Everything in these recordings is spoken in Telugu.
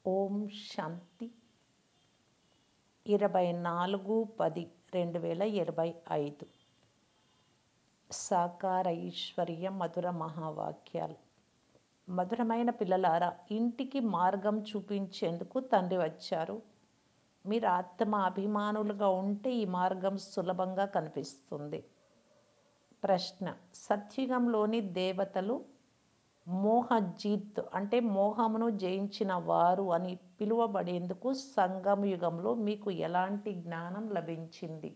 ఓం శాంతి 24/10/2025 సాకార ఈశ్వర్య మధుర మహావాక్యాలు. మధురమైన పిల్లలారా, ఇంటికి మార్గం చూపించేందుకు తండ్రి వచ్చారు. మీరు ఆత్మ అభిమానులుగా ఉంటే ఈ మార్గం సులభంగా కనిపిస్తుంది. ప్రశ్న: సత్యుగంలోని దేవతలు మోహజీత్ అంటే మోహమును జయించిన వారు అని పిలువబడేందుకు సంగమ యుగంలో మీకు ఎలాంటి జ్ఞానం లభించింది?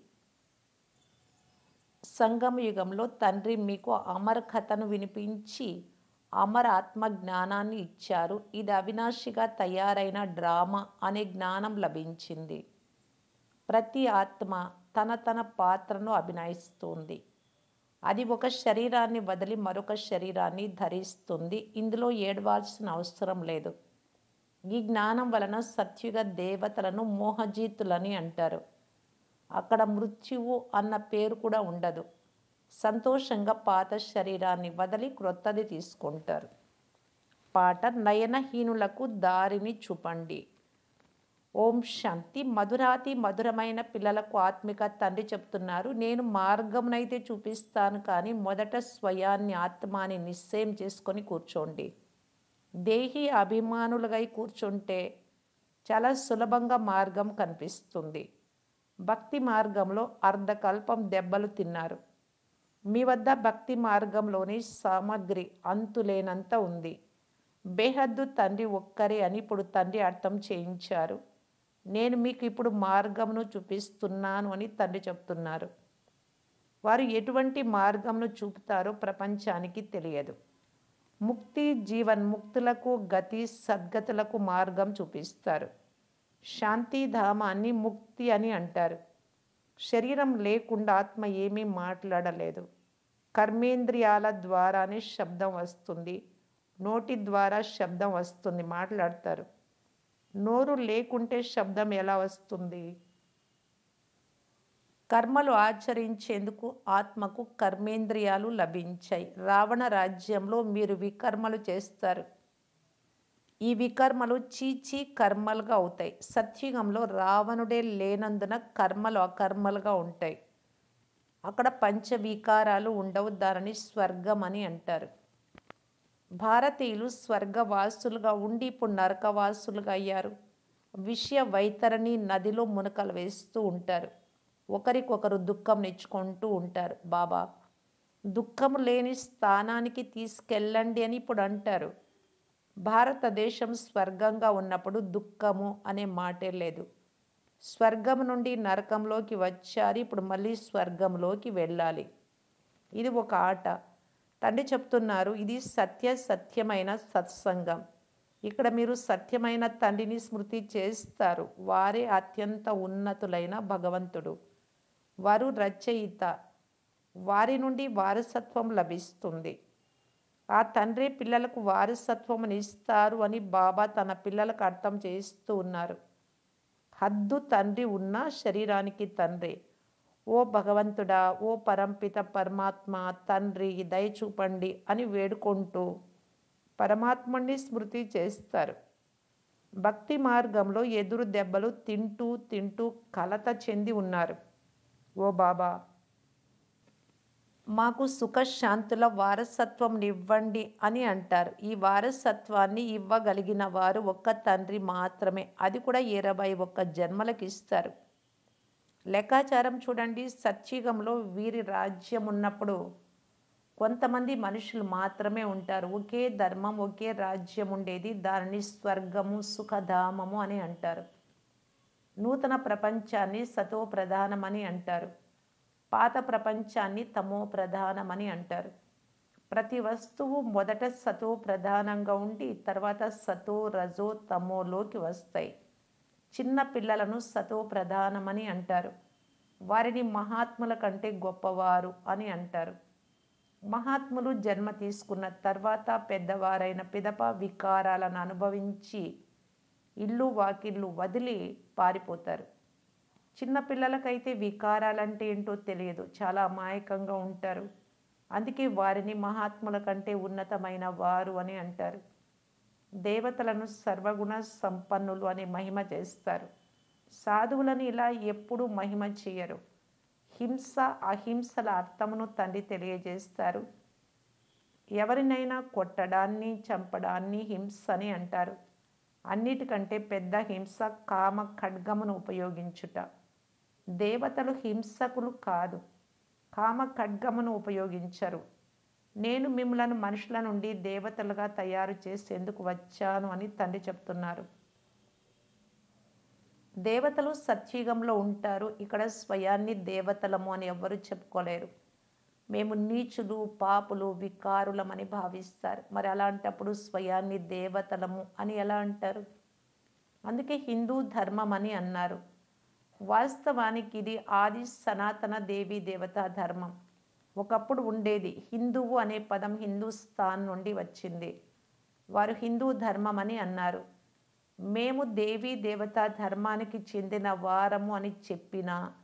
సంగమ యుగంలో తండ్రి మీకు అమర కథను వినిపించి అమర ఆత్మ జ్ఞానాన్ని ఇచ్చారు. ఇది అవినాశిగా తయారైన డ్రామా అనే జ్ఞానం లభించింది. ప్రతి ఆత్మ తన పాత్రను అభినయిస్తుంది. అది ఒక శరీరాన్ని వదిలి మరొక శరీరాన్ని ధరిస్తుంది. ఇందులో ఏడవాల్సిన అవసరం లేదు. ఈ జ్ఞానం వలన సత్యుగ దేవతలను మోహజీతులని అంటారు. అక్కడ మృత్యువు అన్న పేరు కూడా ఉండదు. సంతోషంగా పాత శరీరాన్ని వదిలి క్రొత్తది తీసుకుంటారు. పాట: నయనహీనులకు దారిని చూపండి. ఓం శాంతి. మధురాతి మధురమైన పిల్లలకు ఆత్మిక తండ్రి చెప్తున్నారు, నేను మార్గమునైతే చూపిస్తాను, కానీ మొదట స్వయాన్ని ఆత్మాని నిశ్చయం చేసుకొని కూర్చోండి. దేహి అభిమానులుగా కూర్చుంటే చాలా సులభంగా మార్గం కనిపిస్తుంది. భక్తి మార్గంలో అర్ధకల్పం దెబ్బలు తిన్నారు. మీ వద్ద భక్తి మార్గంలోని సామగ్రి అంతులేనంత ఉంది. బేహద్దు తండ్రి ఒక్కరే అని ఇప్పుడు తండ్రి అర్థం చేయించారు. నేను మీకు ఇప్పుడు మార్గంను చూపిస్తున్నాను అని తండ్రి చెప్తున్నారు. వారు ఎటువంటి మార్గంను చూపుతారో ప్రపంచానికి తెలియదు. ముక్తి జీవన్ముక్తులకు గతి సద్గతులకు మార్గం చూపిస్తారు. శాంతిధామాన్ని ముక్తి అని అంటారు. శరీరం లేకుండా ఆత్మ ఏమీ మాట్లాడలేదు. కర్మేంద్రియాల ద్వారానే శబ్దం వస్తుంది. నోటి ద్వారా శబ్దం వస్తుంది, మాట్లాడతారు. నోరు లేకుంటే శబ్దం ఎలా వస్తుంది? కర్మలు ఆచరించేందుకు ఆత్మకు కర్మేంద్రియాలు లభించాయి. రావణ రాజ్యంలో మీరు వికర్మలు చేస్తారు. ఈ వికర్మలు చీచీ కర్మలుగా అవుతాయి. సత్యుగంలో రావణుడే లేనందున కర్మలు అకర్మలుగా ఉంటాయి. అక్కడ పంచవికారాలు ఉండవు. దానిని స్వర్గం అని అంటారు. భారతీయులు స్వర్గవాసులుగా ఉండి ఇప్పుడు నరకవాసులుగా అయ్యారు. విషయ వైతరణి నదిలో మునకలు వేస్తూ ఉంటారు. ఒకరికొకరు దుఃఖం నెచ్చుకుంటూ ఉంటారు. బాబా దుఃఖము లేని స్థానానికి తీసుకెళ్ళండి అని ఇప్పుడు అంటారు. భారతదేశం స్వర్గంగా ఉన్నప్పుడు దుఃఖము అనే మాటే లేదు. స్వర్గం నుండి నరకంలోకి వచ్చారు, ఇప్పుడు మళ్ళీ స్వర్గంలోకి వెళ్ళాలి. ఇది ఒక ఆట. తండ్రి చెప్తున్నారు, ఇది సత్యమైన సత్సంగం. ఇక్కడ మీరు సత్యమైన తండ్రిని స్మృతి చేస్తారు. వారే అత్యంత ఉన్నతులైన భగవంతుడు. వారు రచయిత. వారి నుండి వారసత్వం లభిస్తుంది. ఆ తండ్రి పిల్లలకు వారసత్వం ఇస్తారు అని బాబా తన పిల్లలకు అర్థం చేస్తూ ఉన్నారు. హద్దు తండ్రి ఉన్న శరీరానికి తండ్రి. ఓ భగవంతుడా, ఓ పరంపిత పరమాత్మ తండ్రి దయ చూపండి అని వేడుకుంటూ పరమాత్ముడిని స్మృతి చేస్తారు. భక్తి మార్గంలో ఎదురు దెబ్బలు తింటూ కలత చెంది ఉన్నారు. ఓ బాబా, మాకు సుఖశాంతుల వారసత్వం ఇవ్వండి అని అంటారు. ఈ వారసత్వాన్ని ఇవ్వగలిగిన వారు ఒక్క తండ్రి మాత్రమే. అది కూడా 21 జన్మలకు ఇస్తారు. లెక్కాచారం చూడండి. సత్యుగంలో వీరి రాజ్యం ఉన్నప్పుడు కొంతమంది మనుషులు మాత్రమే ఉంటారు. ఒకే ధర్మం, ఒకే రాజ్యం ఉండేది. దానిని స్వర్గము, సుఖధామము అని అంటారు. నూతన ప్రపంచాన్ని సతో ప్రధానమని అంటారు. పాత ప్రపంచాన్ని తమో ప్రధానమని అంటారు. ప్రతి వస్తువు మొదట సతో ప్రధానంగా ఉండి తర్వాత సతో రజో తమోలోకి వస్తాయి. చిన్న పిల్లలను సతో ప్రధానమని అంటారు. వారిని మహాత్ముల కంటే గొప్పవారు అని అంటారు. మహాత్ములు జన్మ తీసుకున్న తర్వాత పెద్దవారైన పిదప వికారాలను అనుభవించి ఇల్లు వాకిళ్ళు వదిలి పారిపోతారు. చిన్న పిల్లలకైతే వికారాలంటే ఏంటో తెలియదు. చాలా అమాయకంగా ఉంటారు. అందుకే వారిని మహాత్ముల కంటే ఉన్నతమైన వారు అని అంటారు. దేవతలను సర్వగుణ సంపన్నులు అని మహిమ చేస్తారు. సాధువులను ఇలా ఎప్పుడూ మహిమ చేయరు. హింస అహింసల అర్థమును తండ్రి తెలియజేస్తారు. ఎవరినైనా కొట్టడాన్ని చంపడాన్ని హింస అని అంటారు. అన్నిటికంటే పెద్ద హింస కామ ఖడ్గమును ఉపయోగించుట. దేవతలు హింసకులు కాదు, కామ ఖడ్గమును ఉపయోగించరు. నేను మిమ్మలను మనుషుల నుండి దేవతలుగా తయారు చేసేందుకు వచ్చాను అని తండ్రి చెప్తున్నారు. దేవతలు సత్యుగంలో ఉంటారు. ఇక్కడ స్వయాన్ని దేవతలము అని ఎవ్వరూ చెప్పుకోలేరు. మేము నీచులు, పాపులు, వికారులమని భావిస్తారు. మరి అలాంటప్పుడు స్వయాన్ని దేవతలము అని ఎలా అంటారు? అందుకే హిందూ ధర్మం అని అన్నారు. వాస్తవానికి ఇది ఆది సనాతన దేవీ దేవతా ధర్మం. ఒకప్పుడు ఉండేది. హిందువు అనే పదం హిందూస్థాన్ నుండి వచ్చింది. వారు హిందూ ధర్మం అని అన్నారు. మేము దేవీ దేవతా ధర్మానికి చెందిన వారము అని చెప్పినా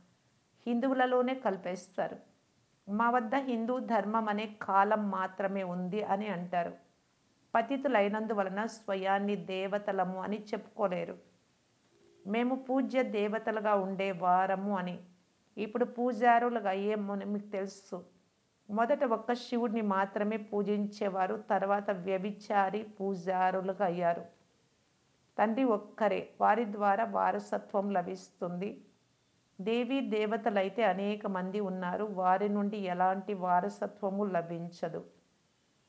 హిందువులలోనే కలిపేస్తారు. మా వద్ద హిందూ ధర్మం అనే కాలం మాత్రమే ఉంది అని అంటారు. పతితులైనందువలన స్వయాన్ని దేవతలము అని చెప్పుకోలేరు. మేము పూజ్య దేవతలుగా ఉండే వారము అని. ఇప్పుడు పూజారులుగా అయ్యేమని మీకు తెలుసు. మొదట ఒక్క శివుడిని మాత్రమే పూజించేవారు. తర్వాత వ్యభిచారి పూజారులుగా అయ్యారు. తండ్రి ఒక్కరే. వారి ద్వారా వారసత్వం లభిస్తుంది. దేవీ దేవతలైతే అనేక మంది ఉన్నారు. వారి నుండి ఎలాంటి వారసత్వము లభించదు.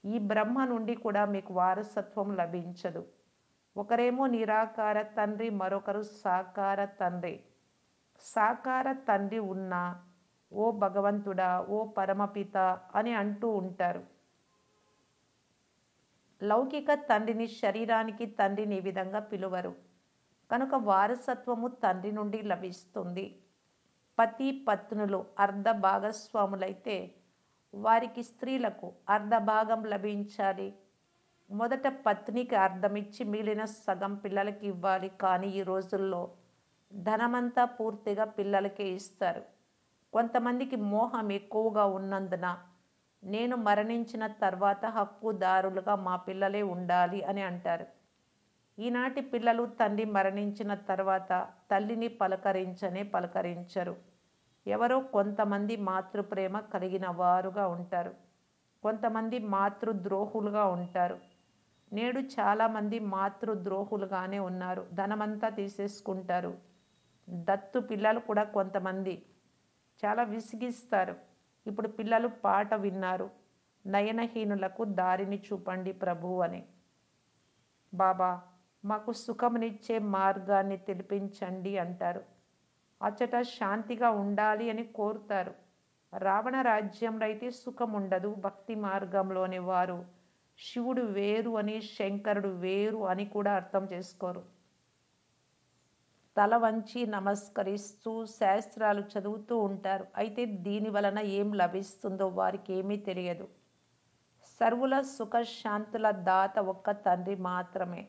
ఈ బ్రహ్మ నుండి కూడా మీకు వారసత్వం లభించదు. ఒకరేమో నిరాకార తండ్రి, మరొకరు సాకార తండ్రి. సాకార తండ్రి ఉన్నా ఓ భగవంతుడా, ఓ పరమపిత అని అంటూ ఉంటారు. లౌకిక తండ్రిని, శరీరానికి తండ్రిని ఈ విధంగా పిలువరు. కనుక వారసత్వము తండ్రి నుండి లభిస్తుంది. పతి పత్నులు అర్ధ భాగస్వాములైతే వారికి స్త్రీలకు అర్ధ భాగం లభించాలి. మొదట పత్నికి అర్ధమిచ్చి మిగిలిన సగం పిల్లలకి ఇవ్వాలి. కానీ ఈ రోజుల్లో ధనమంతా పూర్తిగా పిల్లలకే ఇస్తారు. కొంతమందికి మోహం ఎక్కువగా ఉన్నందున నేను మరణించిన తర్వాత హక్కుదారులుగా మా పిల్లలే ఉండాలి అని అంటారు. ఈనాటి పిల్లలు తండ్రి మరణించిన తర్వాత తల్లిని పలకరించరు. ఎవరో కొంతమంది మాతృప్రేమ కలిగిన వారుగా ఉంటారు. కొంతమంది మాతృద్రోహులుగా ఉంటారు. నేడు చాలామంది మాతృద్రోహులుగానే ఉన్నారు. ధనమంతా తీసేసుకుంటారు. దత్తు పిల్లలు కూడా కొంతమంది చాలా విసిగిస్తారు. ఇప్పుడు పిల్లలు పాట విన్నారు, నయనహీనులకు దారిని చూపండి ప్రభు అని. బాబా మాకు సుఖమునిచ్చే మార్గాన్ని తెలిపించండి అంటారు. అచ్చట శాంతిగా ఉండాలి అని కోరుతారు. రావణ రాజ్యంలో అయితే సుఖం ఉండదు. భక్తి మార్గంలోని వారు శివుడు వేరు అని, శంకరుడు వేరు అని కూడా అర్థం చేసుకోరు. తల వంచి నమస్కరిస్తూ శాస్త్రాలు చదువుతూ ఉంటారు. అయితే దీని వలన ఏం లభిస్తుందో వారికి ఏమీ తెలియదు. సర్వుల సుఖశాంతుల దాత ఒక్క తండ్రి మాత్రమే.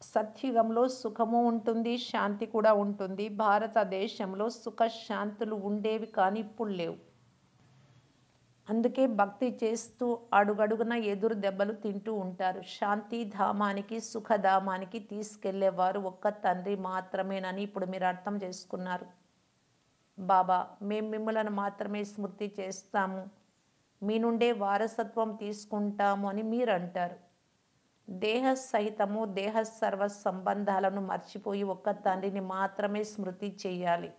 సత్యుగంలో సుఖము ఉంటుంది, శాంతి కూడా ఉంటుంది. భారతదేశంలో సుఖశాంతులు ఉండేవి కానీ ఇప్పుడు లేవు. అందుకే భక్తి చేస్తూ అడుగడుగున ఎదురు దెబ్బలు తింటూ ఉంటారు. శాంతి ధామానికి, సుఖధామానికి తీసుకెళ్లేవారు ఒక్క తండ్రి మాత్రమేనని ఇప్పుడు మీరు అర్థం చేసుకున్నారు. బాబా మేము మిమ్మలను మాత్రమే స్మృతి చేస్తాము, మీ నుండే వారసత్వం తీసుకుంటాము అని మీరు అంటారు. దేహ సహితము దేహ సర్వ సంబంధాలను మర్చిపోయి ఒక్క తండ్రిని మాత్రమే స్మృతి చేయాలి.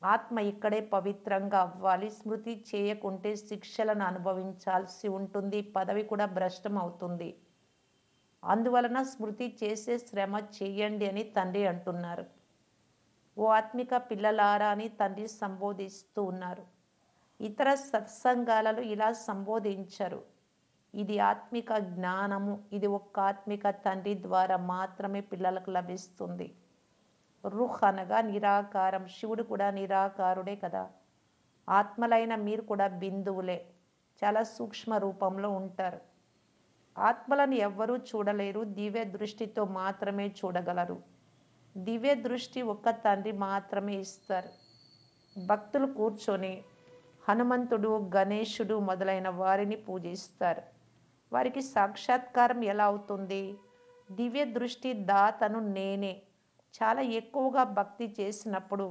ఆత్మ ఇక్కడే పవిత్రంగా అవ్వాలి. స్మృతి చేయకుంటే శిక్షలను అనుభవించాల్సి ఉంటుంది. పదవి కూడా భ్రష్టం అవుతుంది. అందువలన స్మృతి చేసే శ్రమ చెయ్యండి అని తండ్రి అంటున్నారు. ఓ ఆత్మిక పిల్లలారా అని తండ్రి సంబోధిస్తూ ఉన్నారు. ఇతర సత్సంగాలలో ఇలా సంబోధించరు. ఇది ఆత్మిక జ్ఞానము. ఇది ఒక్క ఆత్మిక తండ్రి ద్వారా మాత్రమే పిల్లలకు లభిస్తుంది. రుహ్ అనగా నిరాకారం. శివుడు కూడా నిరాకారుడే కదా. ఆత్మలైన మీరు కూడా బిందువులే, చాలా సూక్ష్మ రూపంలో ఉంటారు. ఆత్మలను ఎవ్వరూ చూడలేరు. దివ్య దృష్టితో మాత్రమే చూడగలరు. దివ్య దృష్టి ఒక్క తండ్రి మాత్రమే ఇస్తారు. భక్తులు కూర్చొని హనుమంతుడు, గణేశుడు మొదలైన వారిని పూజిస్తారు. వారికి సాక్షాత్కారం ఎలా అవుతుంది? దివ్య దృష్టి దాతను నేనే. చాలా ఎక్కువగా భక్తి చేసినప్పుడు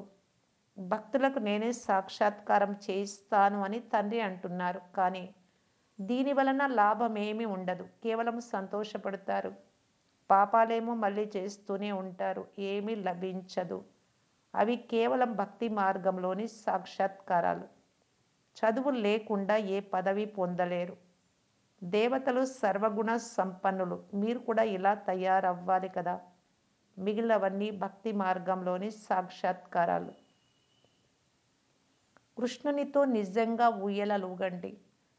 భక్తులకు నేనే సాక్షాత్కారం చేయిస్తాను అని తండ్రి అంటున్నారు. కానీ దీని వలన లాభం ఏమీ ఉండదు. కేవలం సంతోషపడతారు. పాపాలేమో మళ్ళీ చేస్తూనే ఉంటారు. ఏమీ లభించదు. అవి కేవలం భక్తి మార్గంలోని సాక్షాత్కారాలు. చదువు లేకుండా ఏ పదవి పొందలేరు. దేవతలు సర్వగుణ సంపన్నులు. మీరు కూడా ఇలా తయారవ్వాలి కదా. మిగిలినవన్నీ భక్తి మార్గంలోని సాక్షాత్కారాలు. కృష్ణునితో నిజంగా ఊయలలూగండి.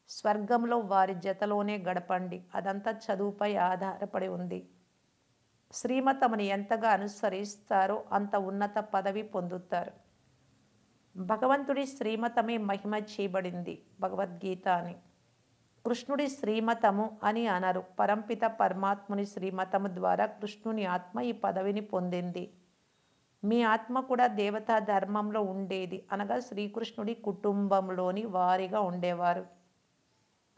స్వర్గంలో వారి జతలోనే గడపండి. అదంతా చదువుపై ఆధారపడి ఉంది. శ్రీమతముని ఎంతగా అనుసరిస్తారో అంత ఉన్నత పదవి పొందుతారు. భగవంతుడి శ్రీమతమే మహిమ చేయబడింది భగవద్గీత అని. కృష్ణుడి శ్రీమతము అని అనరు. పరంపిత పరమాత్ముని శ్రీమతము ద్వారా కృష్ణుని ఆత్మ ఈ పదవిని పొందింది. మీ ఆత్మ కూడా దేవతా ధర్మంలో ఉండేది, అనగా శ్రీకృష్ణుడి కుటుంబంలోని వారిగా ఉండేవారు.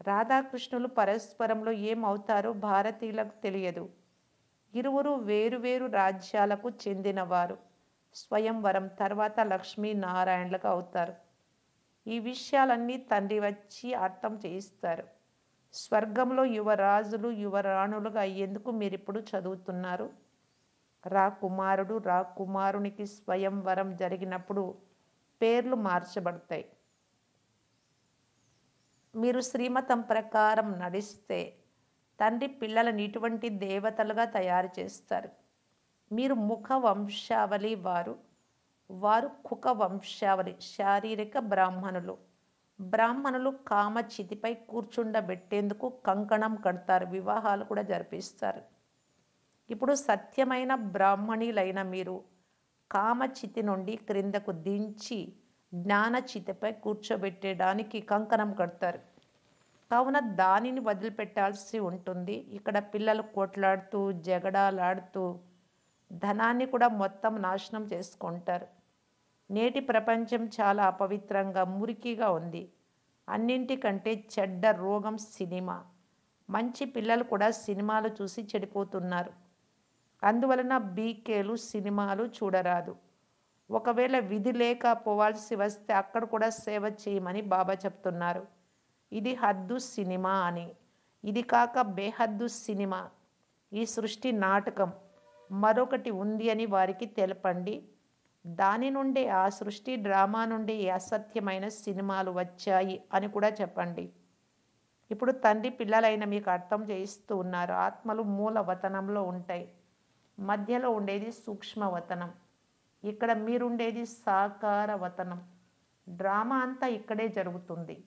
రాధాకృష్ణులు పరస్పరంలో ఏమవుతారో భారతీయులకు తెలియదు. ఇరువురు వేరువేరు రాజ్యాలకు చెందినవారు. స్వయంవరం తర్వాత లక్ష్మీనారాయణలకు అవుతారు. ఈ విషయాలన్నీ తండ్రి వచ్చి అర్థం చేయిస్తారు. స్వర్గంలో యువరాజులు యువరాణులుగా అయ్యేందుకు మీరిప్పుడు చదువుతున్నారు. రాకుమారునికి స్వయంవరం జరిగినప్పుడు పేర్లు మార్చబడతాయి. మీరు శ్రీమతం ప్రకారం నడిస్తే తండ్రి పిల్లలను ఇటువంటి దేవతలుగా తయారు చేస్తారు. మీరు ముఖ వంశావళి వారు కుక వంశావళి, శారీరక బ్రాహ్మణులు. బ్రాహ్మణులు కామచితిపై కూర్చుండబెట్టేందుకు కంకణం కడతారు, వివాహాలు కూడా జరిపిస్తారు. ఇప్పుడు సత్యమైన బ్రాహ్మణులైన మీరు కామచితి నుండి క్రిందకు దించి జ్ఞానచితిపై కూర్చోబెట్టడానికి కంకణం కడతారు. కావున దానిని వదిలిపెట్టాల్సి ఉంటుంది. ఇక్కడ పిల్లలు కొట్లాడుతూ జగడాలాడుతూ ధనాన్ని కూడా మొత్తం నాశనం చేసుకుంటారు. నేటి ప్రపంచం చాలా అపవిత్రంగా మురికిగా ఉంది. అన్నింటికంటే చెడ్డ రోగం సినిమా. మంచి పిల్లలు కూడా సినిమాలు చూసి చెడిపోతున్నారు. అందువలన బీకేలు సినిమాలు చూడరాదు. ఒకవేళ విధి లేక పోవాల్సి వస్తే అక్కడ కూడా సేవ చేయమని బాబా చెప్తున్నారు. ఇది హద్దు సినిమా అని. ఇది కాక బేహద్దు సినిమా, ఈ సృష్టి నాటకం మరొకటి ఉంది అని వారికి తెలపండి. దాని నుండే, ఆ సృష్టి డ్రామా నుండి అసత్యమైన సినిమాలు వచ్చాయి అని కూడా చెప్పండి. ఇప్పుడు తండ్రి పిల్లలైన మీకు అర్థం చేయిస్తూ ఉన్నారు. ఆత్మలు మూల వతనంలో ఉంటాయి. మధ్యలో ఉండేది సూక్ష్మ వతనం. ఇక్కడ మీరుండేది సాకార వతనం. డ్రామా అంతా ఇక్కడే జరుగుతుంది.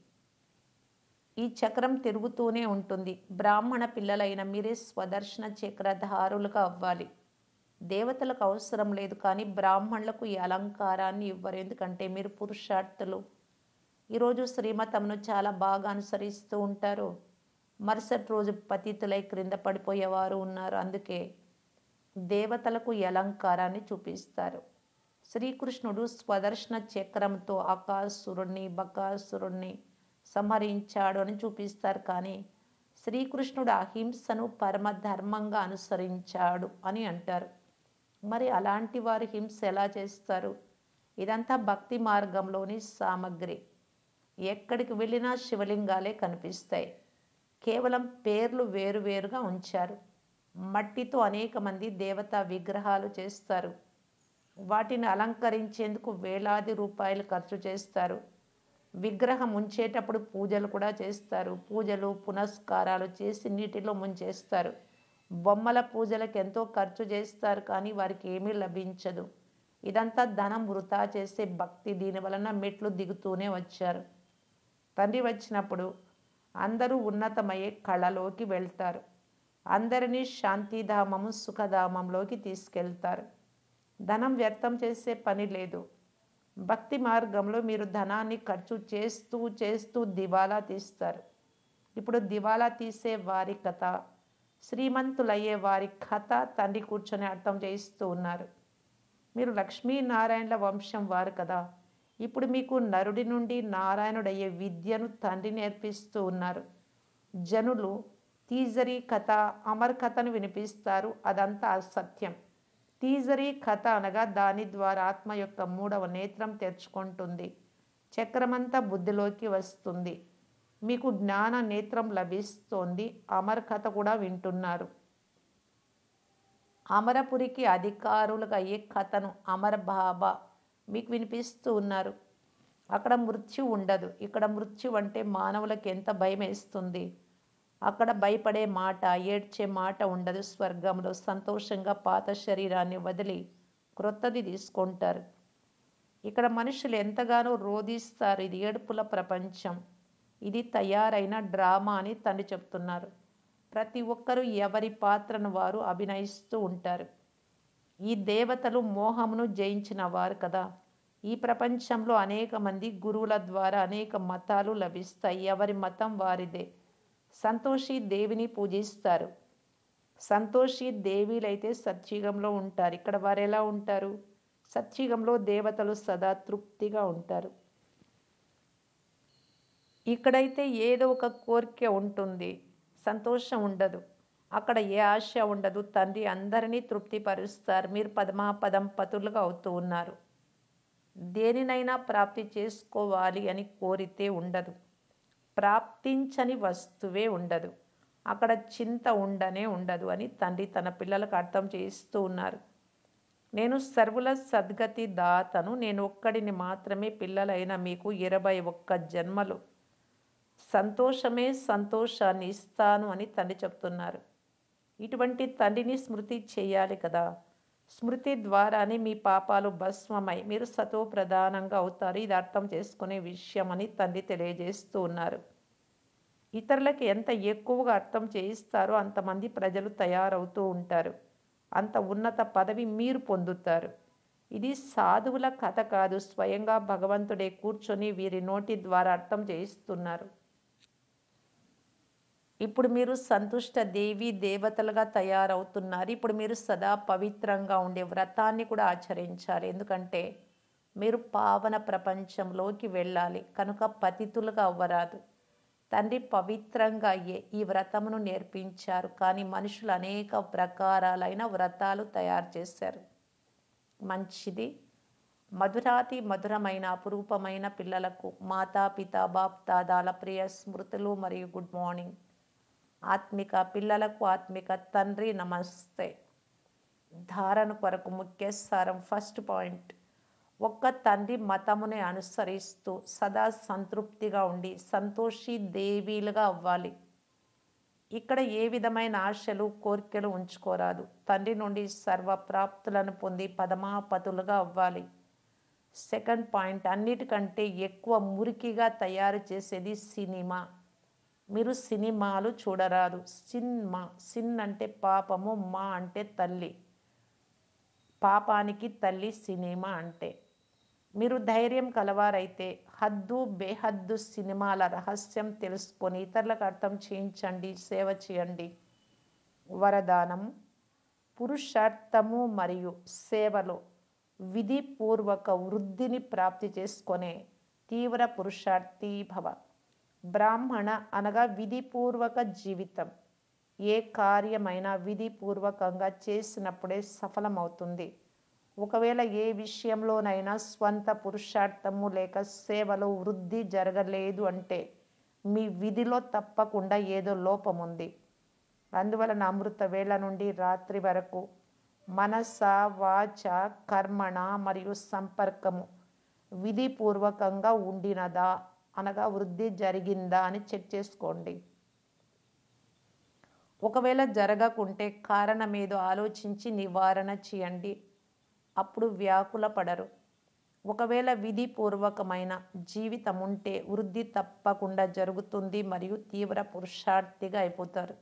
ఈ చక్రం తిరుగుతూనే ఉంటుంది. బ్రాహ్మణ పిల్లలైన మీరే స్వదర్శన చక్రధారులుగా అవ్వాలి. దేవతలకు అవసరం లేదు, కానీ బ్రాహ్మణులకు ఈ అలంకారాన్ని ఇవ్వరు. ఎందుకంటే మీరు పురుషార్థులు. ఈరోజు శ్రీమతంను చాలా బాగా అనుసరిస్తూ ఉంటారు. మరుసటి రోజు పతితులై క్రింద పడిపోయేవారు ఉన్నారు. అందుకే దేవతలకు ఈ అలంకారాన్ని చూపిస్తారు. శ్రీకృష్ణుడు స్వదర్శన చక్రంతో ఆకాసురుణ్ణి బకాసురుణ్ణి సంహరించాడు అని చూపిస్తారు. కానీ శ్రీకృష్ణుడు అహింసను పరమధర్మంగా అనుసరించాడు అని అంటారు. మరి అలాంటి వారు హింస ఎలా చేస్తారు? ఇదంతా భక్తి మార్గంలోని సామగ్రి. ఎక్కడికి వెళ్ళినా శివలింగాలే కనిపిస్తాయి. కేవలం పేర్లు వేరువేరుగా ఉంచారు. మట్టితో అనేక మంది దేవతా విగ్రహాలు చేస్తారు. వాటిని అలంకరించేందుకు వేలాది రూపాయలు ఖర్చు చేస్తారు. విగ్రహం ఉంచేటప్పుడు పూజలు కూడా చేస్తారు. పూజలు పునస్కారాలు చేసి నీటిలో ముంచేస్తారు. బొమ్మల పూజలకు ఎంతో ఖర్చు చేస్తారు, కానీ వారికి ఏమీ లభించదు. ఇదంతా ధనం వృధా చేసే భక్తి. దీని వలన మెట్లు దిగుతూనే వచ్చారు. తండ్రి వచ్చినప్పుడు అందరూ ఉన్నతమయ్యే కళలోకి వెళ్తారు. అందరినీ శాంతిధామము సుఖధామంలోకి తీసుకెళ్తారు. ధనం వ్యర్థం చేసే పని లేదు. భక్తి మార్గంలో మీరు ధనాన్ని ఖర్చు చేస్తూ చేస్తూ దివాలా తీస్తారు. ఇప్పుడు దివాలా తీసే వారి కథ, శ్రీమంతులయ్యే వారి కథ తండ్రి కూర్చొని అర్థం చేయిస్తూ ఉన్నారు. మీరు లక్ష్మీనారాయణల వంశం వారు కదా. ఇప్పుడు మీకు నరుడి నుండి నారాయణుడయ్యే విద్యను తండ్రి నేర్పిస్తూ ఉన్నారు. జనులు తీజరీ కథ, అమర్ కథను వినిపిస్తారు. అదంతా అసత్యం. తీజరీ కథ అనగా దాని ద్వారా ఆత్మ యొక్క 3వ నేత్రం తెరుచుకుంటుంది. చక్రమంతా బుద్ధిలోకి వస్తుంది. మీకు జ్ఞాన నేత్రం లభిస్తోంది. అమర్ కథ కూడా వింటున్నారు. అమరపురికి అధికారులుగా ఈ కథను అమర్ బాబా మీకు వినిపిస్తూ ఉన్నారు. అక్కడ మృత్యు ఉండదు. ఇక్కడ మృత్యు అంటే మానవులకు ఎంత భయం వేస్తుంది. అక్కడ భయపడే మాట, ఏడ్చే మాట ఉండదు. స్వర్గంలో సంతోషంగా పాత శరీరాన్ని వదిలి క్రొత్తది తీసుకుంటారు. ఇక్కడ మనుషులు ఎంతగానో రోధిస్తారు. ఇది ఏడుపుల ప్రపంచం. ఇది తయారైన డ్రామా అని తండ్రి చెప్తున్నారు. ప్రతి ఒక్కరూ ఎవరి పాత్రను వారు అభినయిస్తూ ఉంటారు. ఈ దేవతలు మోహమును జయించిన వారు కదా. ఈ ప్రపంచంలో అనేక మంది గురువుల ద్వారా అనేక మతాలు లభిస్తాయి. ఎవరి మతం వారిదే. సంతోషి దేవిని పూజిస్తారు. సంతోషి దేవీలైతే సత్యుగంలో ఉంటారు. ఇక్కడ వారు ఎలా ఉంటారు? సత్యుగంలో దేవతలు సదా తృప్తిగా ఉంటారు. ఇక్కడైతే ఏదో ఒక కోరిక ఉంటుంది, సంతోషం ఉండదు. అక్కడ ఏ ఆశ ఉండదు. తండ్రి అందరినీ తృప్తిపరుస్తారు. మీరు పద్మాపదంపతులుగా అవుతూ ఉన్నారు. దేనినైనా ప్రాప్తి చేసుకోవాలి అని కోరితే ఉండదు. ప్రాప్తించని వస్తువే ఉండదు. అక్కడ చింత ఉండనే ఉండదు అని తండ్రి తన పిల్లలకు అర్థం చేస్తూ ఉన్నారు. నేను సర్వుల సద్గతి దాతను. నేను ఒక్కడిని మాత్రమే పిల్లలైన మీకు 21 జన్మలు సంతోషమే సంతోషాన్ని ఇస్తాను అని తండ్రి చెప్తున్నారు. ఇటువంటి తండ్రిని స్మృతి చేయాలి కదా. స్మృతి ద్వారానే మీ పాపాలు భస్మమై మీరు సతో ప్రధానంగా అవుతారు. ఇది అర్థం చేసుకునే విషయం అని తండ్రి తెలియజేస్తూ ఉన్నారు. ఇతరులకు ఎంత ఎక్కువగా అర్థం చేయిస్తారో అంతమంది ప్రజలు తయారవుతూ ఉంటారు. అంత ఉన్నత పదవి మీరు పొందుతారు. ఇది సాధువుల కథ కాదు. స్వయంగా భగవంతుడే కూర్చొని వీరి నోటి ద్వారా అర్థం చేయిస్తున్నారు. ఇప్పుడు మీరు సంతుష్ట దేవి దేవతలుగా తయారవుతున్నారు. ఇప్పుడు మీరు సదా పవిత్రంగా ఉండే వ్రతాన్ని కూడా ఆచరించాలి. ఎందుకంటే మీరు పావన ప్రపంచంలోకి వెళ్ళాలి. కనుక పతితులుగా అవ్వరాదు. తండ్రి పవిత్రంగా అయ్యే ఈ వ్రతమును నేర్పించారు. కానీ మనుషులు అనేక ప్రకారాలైన వ్రతాలు తయారు చేశారు. మంచిది. మధురాతి మధురమైన అపురూపమైన పిల్లలకు మాతాపిత బాప్దాదాల ప్రియ స్మృతులు మరియు గుడ్ మార్నింగ్. ఆత్మిక పిల్లలకు ఆత్మిక తండ్రి నమస్తే. ధారణ కొరకు ముఖ్య సారం. ఫస్ట్ పాయింట్, ఒక్క తండ్రి మతమునే అనుసరిస్తూ సదా సంతృప్తిగా ఉండి సంతోషి దేవీలుగా అవ్వాలి. ఇక్కడ ఏ విధమైన ఆశలు కోరికలు ఉంచుకోరాదు. తండ్రి నుండి సర్వప్రాప్తులను పొంది పదమాపతులుగా అవ్వాలి. సెకండ్ పాయింట్, అన్నిటికంటే ఎక్కువ మురికిగా తయారు చేసేది సినిమా. మీరు సినిమాలు చూడరాదు. సిన్ అంటే పాపము, మా అంటే తల్లి. పాపానికి తల్లి సినిమా అంటే. మీరు ధైర్యం కలవారైతే హద్దు బేహద్దు సినిమాల రహస్యం తెలుసుకొని ఇతరులకు అర్థం చేయించండి, సేవ చేయండి. వరదానం, పురుషార్థము మరియు సేవలో విధిపూర్వక వృద్ధిని ప్రాప్తి చేసుకునే తీవ్ర పురుషార్థి భవ. బ్రాహ్మణ అనగా విధిపూర్వక జీవితం. ఏ కార్యమైనా విధిపూర్వకంగా చేసినప్పుడే సఫలమవుతుంది. ఒకవేళ ఏ విషయంలోనైనా స్వంత పురుషార్థము లేక సేవలో వృద్ధి జరగలేదు అంటే మీ విధిలో తప్పకుండా ఏదో లోపం ఉంది. అందువలన అమృత వేళ నుండి రాత్రి వరకు మనస, వాచ, కర్మణ మరియు సంపర్కము విధిపూర్వకంగా ఉండినదా అనగా వృద్ధి జరిగిందా అని చెక్ చేసుకోండి. ఒకవేళ జరగకుంటే కారణమేదో ఆలోచించి నివారణ చేయండి. అప్పుడు వ్యాకుల పడరు. ఒకవేళ విధిపూర్వకమైన జీవితం ఉంటే వృద్ధి తప్పకుండా జరుగుతుంది మరియు తీవ్ర పురుషార్థిగా అయిపోతారు.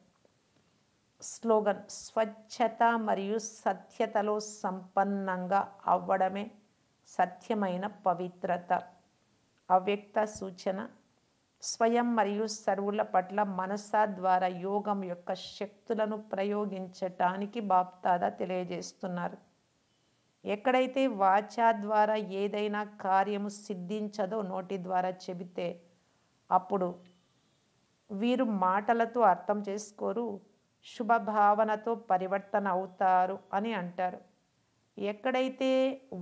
స్లోగన్, స్వచ్ఛత మరియు సత్యతలో సంపన్నంగా అవ్వడమే సత్యమైన పవిత్రత. అవ్యక్త సూచన, స్వయం మరియు సర్వుల పట్ల మనస ద్వారా యోగం యొక్క శక్తులను ప్రయోగించటానికి బాప్దాదా తెలియజేస్తున్నారు. ఎక్కడైతే వాచా ద్వారా ఏదైనా కార్యము సిద్ధించదో నోటి ద్వారా చెబితే అప్పుడు వీరు మాటలతో అర్థం చేసుకోరు, శుభభావనతో పరివర్తన అవుతారు అని అంటారు. ఎక్కడైతే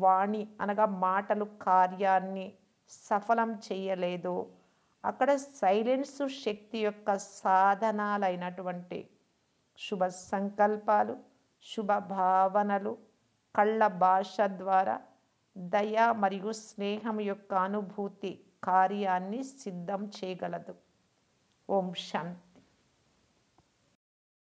వాణి అనగా మాటలు కార్యాన్ని సఫలం చేయలేదో అక్కడ సైలెన్స్ శక్తి యొక్క సాధనాలైనటువంటి శుభ సంకల్పాలు, శుభ భావనలు, కళ్ళ భాష ద్వారా దయ మరియు స్నేహం యొక్క అనుభూతి కార్యాన్ని సిద్ధం చేయగలదు. ఓం శాంతి.